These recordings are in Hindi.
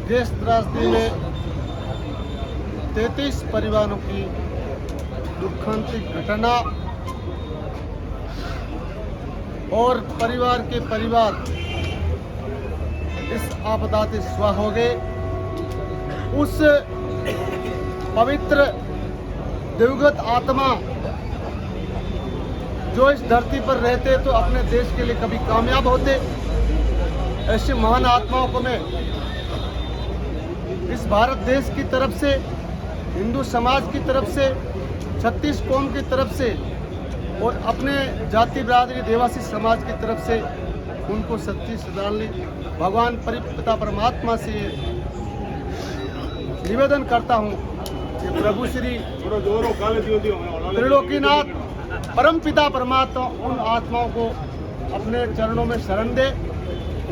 गैस त्रासदी में 33 परिवारों की दुखदायक घटना और परिवार के परिवार इस आपदा से स्वाह हो गए। उस पवित्र दिवंगत आत्मा जो इस धरती पर रहते तो अपने देश के लिए कभी कामयाब होते, ऐसे महान आत्माओं को मैं इस भारत देश की तरफ से, हिंदू समाज की तरफ से, 36 कौम की तरफ से और अपने जाति बिरादरी देवासी समाज की तरफ से उनको सच्ची श्रद्धांजलि भगवान पिता परमात्मा से निवेदन करता हूँ कि प्रभु श्री त्रिलोकीनाथ परम पिता परमात्मा उन आत्माओं को अपने चरणों में शरण दे,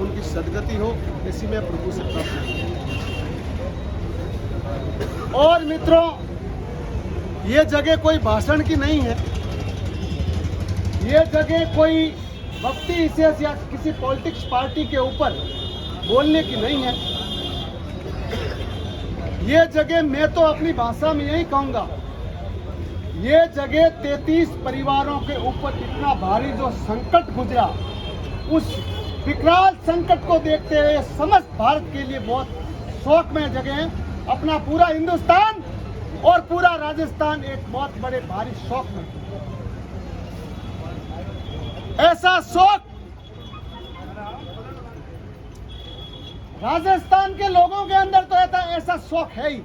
उनकी सदगति हो, इसी में प्रभु से प्रार्थना। और मित्रों, ये जगह कोई भाषण की नहीं है, ये जगह कोई व्यक्ति विशेष या किसी पॉलिटिक्स पार्टी के ऊपर बोलने की नहीं है। ये जगह मैं तो अपनी भाषा में यही कहूँगा, ये जगह 33 परिवारों के ऊपर इतना भारी जो संकट गुजरा, उस विकराल संकट को देखते हुए समस्त भारत के लिए बहुत शोकमय जगह है। अपना पूरा हिंदुस्तान और पूरा राजस्थान एक बहुत बड़े भारी शोक में, ऐसा शोक राजस्थान के लोगों के अंदर तो ऐसा शोक है ही।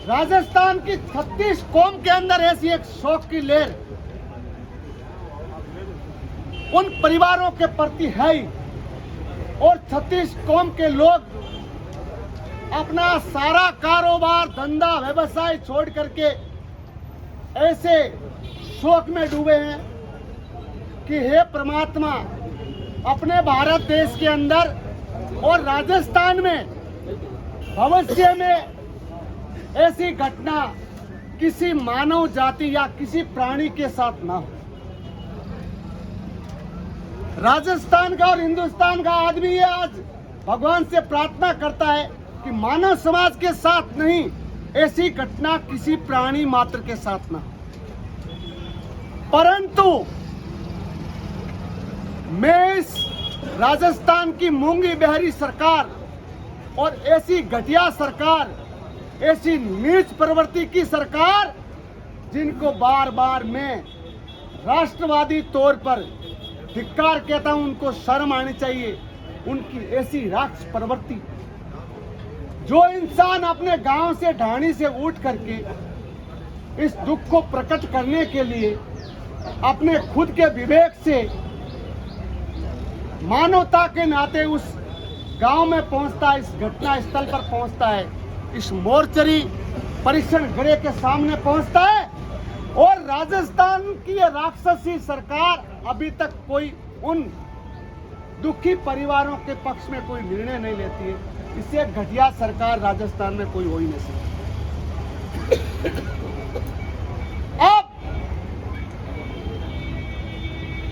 राजस्थान की 36 कौम के अंदर ऐसी एक शोक की लहर उन परिवारों के प्रति है ही। और 36 कौम के लोग अपना सारा कारोबार, धंधा, व्यवसाय छोड़ करके ऐसे शोक में डूबे हैं कि हे परमात्मा, अपने भारत देश के अंदर और राजस्थान में भविष्य में ऐसी घटना किसी मानव जाति या किसी प्राणी के साथ ना हो। राजस्थान का और हिंदुस्तान का आदमी ये आज भगवान से प्रार्थना करता है कि मानव समाज के साथ नहीं, ऐसी घटना किसी प्राणी मात्र के साथ ना हो। परंतु मैं इस राजस्थान की मूंगी बहरी सरकार और ऐसी घटिया सरकार, ऐसी नीच प्रवृत्ति की सरकार, जिनको बार बार मैं राष्ट्रवादी तौर पर धिक्कार कहता हूं, उनको शर्म आनी चाहिए। उनकी ऐसी राक्षस प्रवृत्ति, जो इंसान अपने गांव से, ढाणी से उठ करके इस दुख को प्रकट करने के लिए अपने खुद के विवेक से मानवता के नाते उस गांव में पहुंचता है, इस घटना स्थल पर पहुंचता है, इस मोर्चरी परीक्षण गृह के सामने पहुंचता है, और राजस्थान की राक्षसी सरकार अभी तक कोई उन दुखी परिवारों के पक्ष में कोई निर्णय नहीं लेती है। इससे घटिया सरकार राजस्थान में कोई हो ही नहीं सकती। अब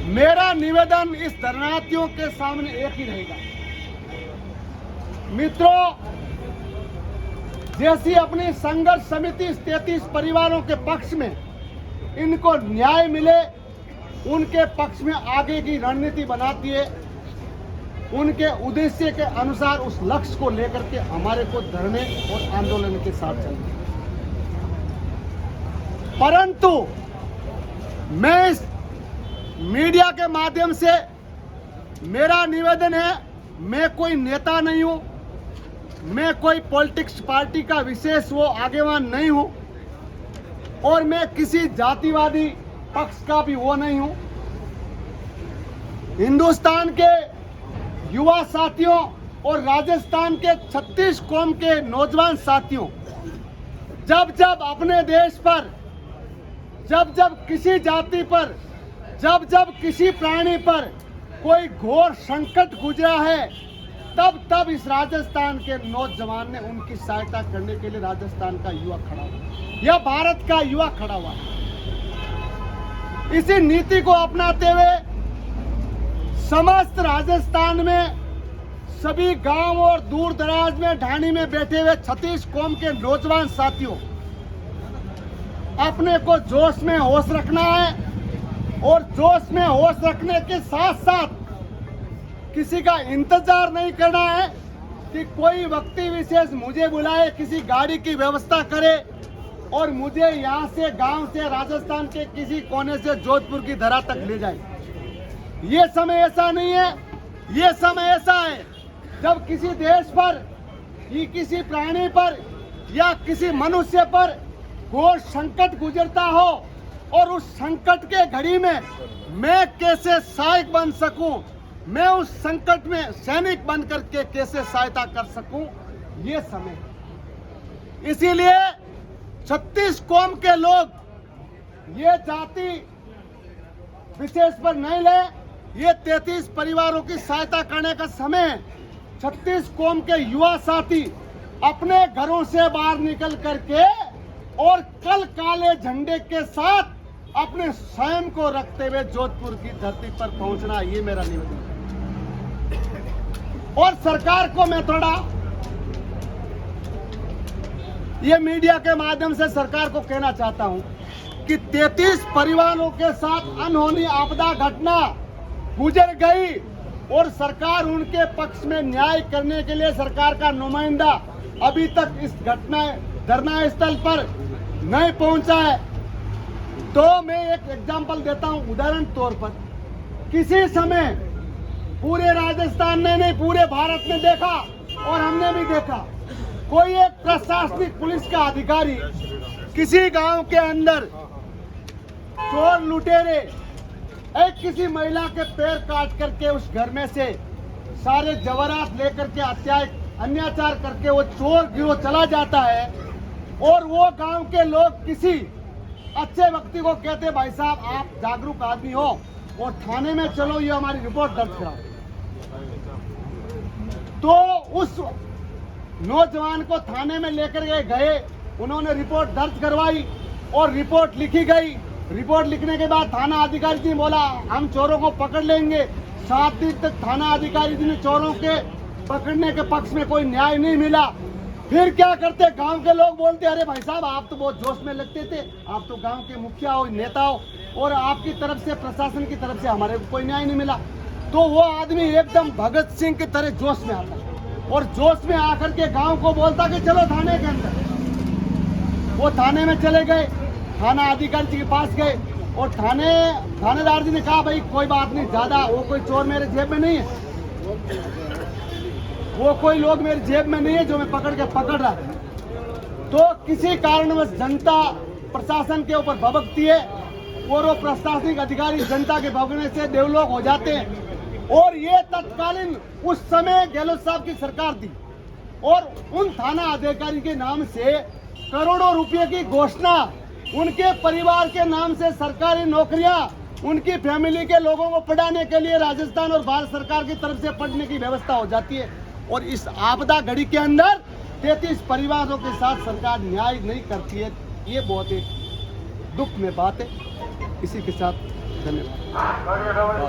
मेरा निवेदन इस शरणार्थियों के सामने एक ही रहेगा, मित्रों, जैसी अपनी संघर्ष समिति 33 परिवारों के पक्ष में इनको न्याय मिले, उनके पक्ष में आगे की रणनीति बनाती है, उनके उद्देश्य के अनुसार उस लक्ष्य को लेकर के हमारे को धरने और आंदोलन के साथ चलना। परंतु मैं इस मीडिया के माध्यम से मेरा निवेदन है, मैं कोई नेता नहीं हूं, मैं कोई पॉलिटिक्स पार्टी का विशेष वो आगेवान नहीं हूं, और मैं किसी जातिवादी पक्ष का भी वो नहीं हूं। हिंदुस्तान के युवा साथियों और राजस्थान के 36 कौम के नौजवान साथियों, जब जब अपने देश पर, जब जब किसी जाति पर, जब जब किसी प्राणी पर कोई घोर संकट गुजरा है, तब तब इस राजस्थान के नौजवान ने उनकी सहायता करने के लिए राजस्थान का युवा खड़ा हुआ, या भारत का युवा खड़ा हुआ। इसी नीति को अपनाते हुए समस्त राजस्थान में सभी गांव और दूर दराज में ढाणी में बैठे हुए 36 कौम के नौजवान साथियों, अपने को जोश में होश रखना है और जोश में होश रखने के साथ साथ किसी का इंतजार नहीं करना है कि कोई व्यक्ति विशेष मुझे बुलाए, किसी गाड़ी की व्यवस्था करे और मुझे यहाँ से गांव से राजस्थान के किसी कोने से जोधपुर की धरा तक ले जाए। ये समय ऐसा नहीं है, ये समय ऐसा है जब किसी देश पर, किसी प्राणी पर या किसी मनुष्य पर घोर संकट गुजरता हो और उस संकट के घड़ी में मैं कैसे सहायक बन सकूं, मैं उस संकट में सैनिक बन करके कैसे सहायता कर सकूं, ये समय है। इसीलिए 36 कौम के लोग ये जाति विशेष पर नहीं ले, ये 33 परिवारों की सहायता करने का समय है। 36 कौम के युवा साथी अपने घरों से बाहर निकल करके और कल काले झंडे के साथ अपने स्वयं को रखते हुए जोधपुर की धरती पर पहुंचना, ये मेरा निवेदन है। और सरकार को मैं थोड़ा ये मीडिया के माध्यम से सरकार को कहना चाहता हूं कि 33 परिवारों के साथ अनहोनी आपदा घटना गुजर गई और सरकार उनके पक्ष में न्याय करने के लिए सरकार का नुमाइंदा अभी तक इस धरना स्थल पर नहीं पहुंचा है। तो मैं एक एग्जांपल देता हूं, उदाहरण तौर पर किसी समय पूरे राजस्थान में नहीं पूरे भारत में देखा और हमने भी देखा, कोई एक प्रशासनिक पुलिस का अधिकारी किसी गांव के अंदर चोर लुटेरे एक किसी महिला के पैर काट करके उस घर में से सारे जवाहरात लेकर के अत्याचार करके वो चोर गिरोह चला जाता है और वो गांव के लोग किसी अच्छे व्यक्ति को कहते, भाई साहब आप जागरूक आदमी हो और थाने में चलो, ये हमारी रिपोर्ट दर्ज कराओ। तो उस नौजवान को थाने में लेकर गए, उन्होंने रिपोर्ट दर्ज करवाई और रिपोर्ट लिखी गई। रिपोर्ट लिखने के बाद थाना अधिकारी जी बोला हम चोरों को पकड़ लेंगे। 7 दिन तक थाना अधिकारी जी ने चोरों के पकड़ने के पक्ष में कोई न्याय नहीं मिला। फिर क्या करते, गांव के लोग बोलते, अरे भाई साहब आप तो बहुत जोश में लगते थे, आप तो गांव के मुखिया हो, नेता हो और आपकी तरफ से प्रशासन की तरफ से हमारे को कोई न्याय नहीं मिला। तो वो आदमी एकदम भगत सिंह की तरह जोश में आता और जोश में आकर के गांव को बोलता कि चलो थाने के अंदर। वो थाने में चले गए, थाना अधिकारी जी के पास गए और थानेदार जी ने कहा भाई कोई बात नहीं, ज्यादा वो कोई चोर मेरे जेब में नहीं है, वो कोई लोग मेरी जेब में नहीं है जो मैं पकड़ रहा है। तो किसी कारणवश जनता प्रशासन के ऊपर भभकती है और वो प्रशासनिक अधिकारी जनता के भभकने से देवलोक हो जाते हैं और ये तत्कालीन उस समय गहलोत साहब की सरकार थी और उन थाना अधिकारी के नाम से करोड़ों रुपए की घोषणा, उनके परिवार के नाम से सरकारी नौकरियां, उनकी फैमिली के लोगों को पढ़ाने के लिए राजस्थान और भारत सरकार की तरफ से पढ़ने की व्यवस्था हो जाती है और इस आपदा घड़ी के अंदर 33 परिवारों के साथ सरकार न्याय नहीं करती है। ये बहुत एक दुख में बात है। इसी के साथ धन्यवाद।